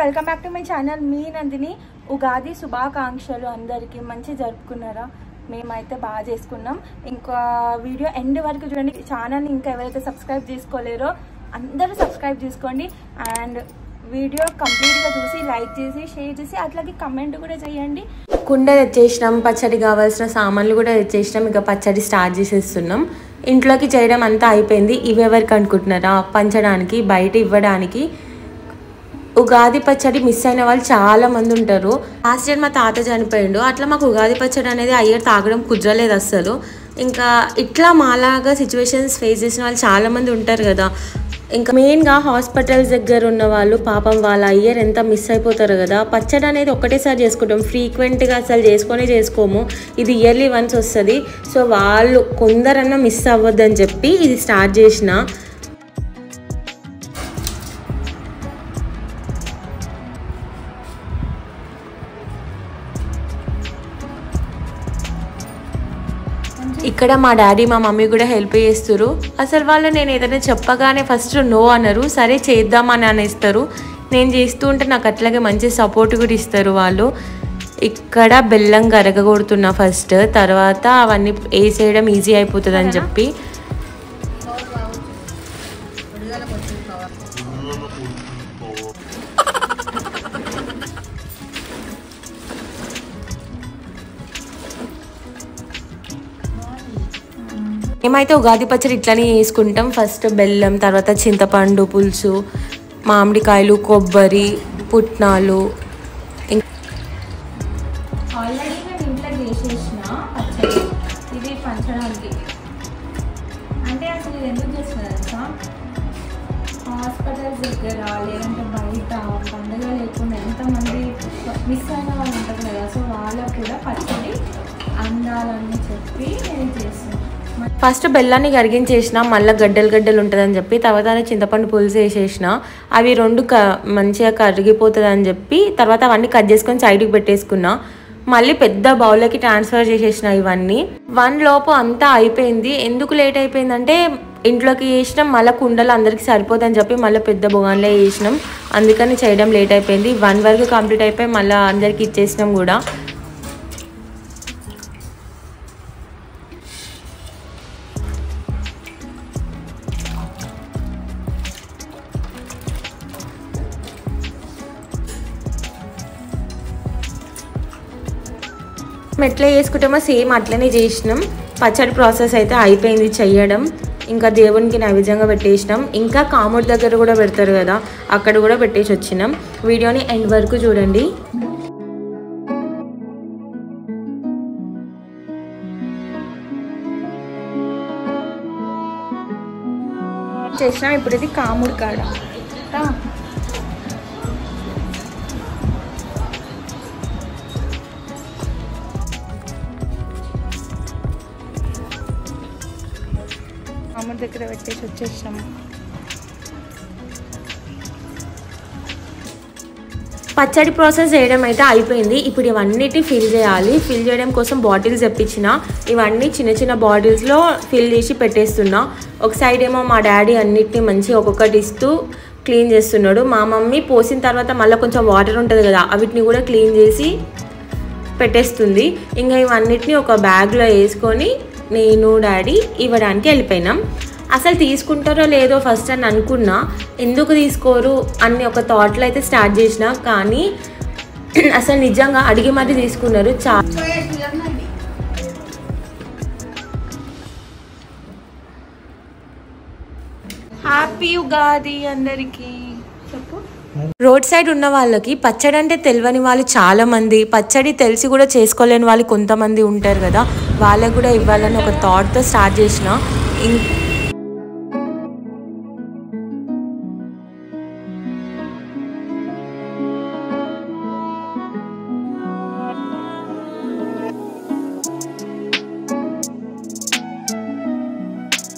Welcome back to my channel. మీ నందిని. ఉగాది శుభాకాంక్షలు అందరికీ. మంచి జరుపుకున్నారా? మేమైతే బాగా చేసుకున్నాం. ఇంకా వీడియో ఎండ్ వరకు చూడండి. ఛానల్ని ఇంకా ఎవరైతే సబ్స్క్రైబ్ చేసుకోలేరో అందరూ సబ్స్క్రైబ్ చేసుకోండి. అండ్ వీడియో కంప్లీట్గా చూసి లైక్ చేసి షేర్ చేసి అట్లాగే కమెంట్ కూడా చేయండి. కుండ తెచ్చేసినాం, పచ్చడి కావాల్సిన సామాన్లు కూడా తెచ్చేసినాం. ఇక పచ్చడి స్టార్ట్ చేసేస్తున్నాం. ఇంట్లోకి చేయడం అంతా అయిపోయింది. ఇవెవరికి అనుకుంటున్నారా? పంచడానికి, బయట ఇవ్వడానికి. ఉగాది పచ్చడి మిస్ అయిన వాళ్ళు చాలా మంది ఉంటారు. లాస్ట్ ఇయర్ మా తాత చనిపోయిండు, అట్లా మాకు ఉగాది పచ్చడి అనేది అయ్యర్ తాగడం కుదరలేదు అస్సలు. ఇంకా ఇట్లా మాలాగా సిచ్యువేషన్స్ ఫేస్ చేసిన వాళ్ళు చాలా మంది ఉంటారు కదా. ఇంకా మెయిన్గా హాస్పిటల్స్ దగ్గర ఉన్న వాళ్ళు పాపం వాళ్ళ అయ్యర్ ఎంత మిస్ అయిపోతారు కదా. పచ్చడి అనేది ఒకటేసారి చేసుకుంటాం, ఫ్రీక్వెంట్గా అసలు చేసుకోము. ఇది ఇయర్లీ వన్స్ వస్తుంది. సో వాళ్ళు కొందరన్నా మిస్ అవ్వద్దని చెప్పి ఇది స్టార్ట్ చేసిన. ఇక్కడ మా డాడీ మా మమ్మీ కూడా హెల్ప్ చేస్తారు. అసలు వాళ్ళు నేను ఏదైనా చెప్పగానే ఫస్ట్ నో అన్నారు, సరే చేద్దామని అనేస్తారు. నేను చేస్తూ ఉంటే నాకు అట్లాగే మంచి సపోర్ట్ కూడా ఇస్తారు వాళ్ళు. ఇక్కడ బెల్లం కరగగొడుతున్నా ఫస్ట్, తర్వాత అవన్నీ వేసేయడం ఈజీ అయిపోతుంది అని చెప్పి. మేమైతే ఉగాది పచ్చడి ఇట్లనే వేసుకుంటాం. ఫస్ట్ బెల్లం, తర్వాత చింతపండు పులుసు, మామిడికాయలు, కొబ్బరి, పుట్నాలు. ఆల్రెడీ మేము ఇంట్లో చేసేసిన పచ్చడి ఇది పంచడానికి. అంటే అసలు ఇది ఎందుకు చేస్తున్నా హాస్పిటల్స్ దగ్గర లేదంటే బయట పండుగ లేకుండా ఎంతమంది మిస్ అయిన వాళ్ళు ఉంటారు కదా. సో వాళ్ళకు కూడా పచ్చడి అందాలని చెప్పి నేను చేస్తాను. ఫస్ట్ బెల్లాన్ని కరిగించేసిన, మళ్ళీ గడ్డలు ఉంటుందని చెప్పి తర్వాత చింతపండు పులుసు వేసేసిన. అవి రెండు మంచిగా కరిగిపోతుంది అని చెప్పి తర్వాత అవన్నీ కట్ చేసుకొని సైడ్కి పెట్టేసుకున్నా. మళ్ళీ పెద్ద బౌల్లోకి ట్రాన్స్ఫర్ చేసేసిన. ఇవన్నీ 1 లోపు అంతా అయిపోయింది. ఎందుకు లేట్ అయిపోయిందంటే ఇంట్లోకి వేసినాం, మళ్ళీ కుండలు అందరికీ సరిపోదని చెప్పి మళ్ళీ పెద్ద బొగాన్లో వేసినాం. అందుకని చేయడం లేట్ అయిపోయింది. 1 వరకు కంప్లీట్ అయిపోయి మళ్ళీ అందరికీ ఇచ్చేసినాం కూడా. ఎట్లా చేసుకుంటామో సేమ్ అట్లనే చేసినాం. పచ్చడి ప్రాసెస్ అయితే అయిపోయింది చెయ్యడం. ఇంకా దేవునికి నైవేద్యంగా పెట్టేసినాం. ఇంకా కాముడి దగ్గర కూడా పెడతారు కదా, అక్కడ కూడా పెట్టేసి వచ్చినాం. వీడియోని ఎండ్ వరకు చూడండి. చేసినాం. ఇప్పుడు ఇది కాముడి కాడ కాముడి దగ్గర పెట్టేసి వచ్చేసినాము. పచ్చడి ప్రాసెస్ చేయడం అయితే అయిపోయింది. ఇప్పుడు ఇవన్నిటి ఫిల్ చేయాలి. ఫిల్ చేయడం కోసం బాటిల్స్ తెప్పించిన. ఇవన్నీ చిన్న బాటిల్స్లో ఫిల్ చేసి పెట్టేస్తున్నా. ఒక సైడ్ ఏమో మా డాడీ అన్నిటిని మంచిగా ఒక్కొక్కటి ఇస్తూ క్లీన్ చేస్తున్నాడు. మా మమ్మీ పోసిన తర్వాత మళ్ళీ కొంచెం వాటర్ ఉంటుంది కదా, అవిటిని కూడా క్లీన్ చేసి పెట్టేస్తుంది. ఇంకా ఇవన్నిటిని ఒక బ్యాగ్లో వేసుకొని నేను డాడీ ఇవ్వడానికి వెళ్ళిపోయినాం. అసలు తీసుకుంటారో లేదో ఫస్ట్ అని అనుకున్నా, ఎందుకు తీసుకోరు అని ఒక థాట్లో అయితే స్టార్ట్ చేసిన. కానీ అసలు నిజంగా అడిగి మరీ తీసుకున్నారు. హ్యాపీ ఉగాది అందరికీ. చెప్పు. రోడ్ సైడ్ ఉన్న వాళ్ళకి పచ్చడి అంటే తెలియని వాళ్ళు చాలా మంది, పచ్చడి తెలిసి కూడా చేసుకోలేని వాళ్ళు కొంతమంది ఉంటారు కదా, వాళ్ళకు కూడా ఇవ్వాలని ఒక థాట్తో స్టార్ట్ చేసిన.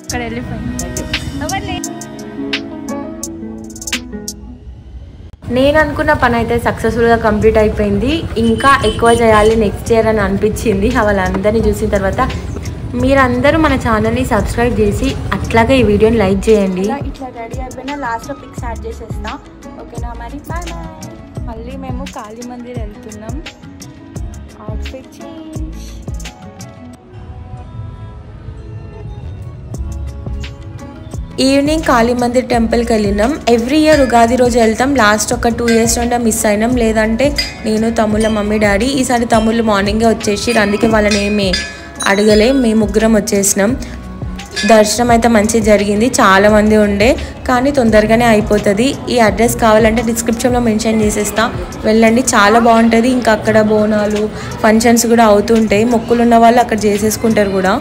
అక్కడ వెళ్ళిపోయింది. నేను అనుకున్న పని అయితే సక్సెస్ఫుల్గా కంప్లీట్ అయిపోయింది. ఇంకా ఎక్కువ చేయాలి నెక్స్ట్ ఇయర్ అని అనిపించింది వాళ్ళందరినీ చూసిన తర్వాత. మీరందరూ మన ఛానల్ని సబ్స్క్రైబ్ చేసి అట్లాగే ఈ వీడియోని లైక్ చేయండి. ఇట్లా రెడీ అయిపోయినా లాస్ట్లో పిక్స్ యాడ్ చేసేస్తా. ఓకేనా మరి, బాయ్ బాయ్. మళ్ళీ మేము కాళీ మందిర్ వెళ్తున్నాం. Outfit change. ఈవినింగ్ కాళీ మందిర్ టెంపుల్కి వెళ్ళినాం. ఎవ్రీ ఇయర్ ఉగాది రోజు వెళ్తాం. లాస్ట్ ఒక 2 years నుండి మిస్ అయినాం. లేదంటే నేను, తమ్ముళ్ళ మమ్మీ, డాడీ. ఈసారి తమ్ముళ్ళు మార్నింగే వచ్చేసి అందుకే వాళ్ళని ఏమీ అడగలే. మేము ముగ్గురం వచ్చేసినాం. దర్శనం అయితే మంచిగా జరిగింది. చాలామంది ఉండే కానీ తొందరగానే అయిపోతుంది. ఈ అడ్రస్ కావాలంటే డిస్క్రిప్షన్లో మెన్షన్ చేసేస్తా, వెళ్ళండి. చాలా బాగుంటుంది. ఇంకా అక్కడ బోనాలు ఫంక్షన్స్ కూడా అవుతుంటాయి. మొక్కులు ఉన్న వాళ్ళు అక్కడ చేసేసుకుంటారు కూడా.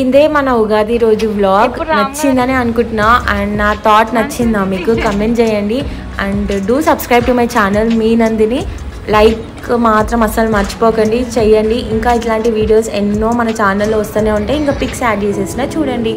ఇదే మన ఉగాది రోజు వ్లాగ్. నచ్చిందని అనుకుంటున్నా. అండ్ నా థాట్ నచ్చిందా మీకు? కమెంట్ చేయండి. And do subscribe to my channel మీ నందిని. లైక్ మాత్రం అస్సలు మర్చిపోకండి, చెయ్యండి. ఇంకా ఇట్లాంటి వీడియోస్ ఎన్నో మన ఛానల్లో వస్తూనే ఉంటాయి. ఇంకా పిక్స్ యాడ్ చేసేసిన చూడండి.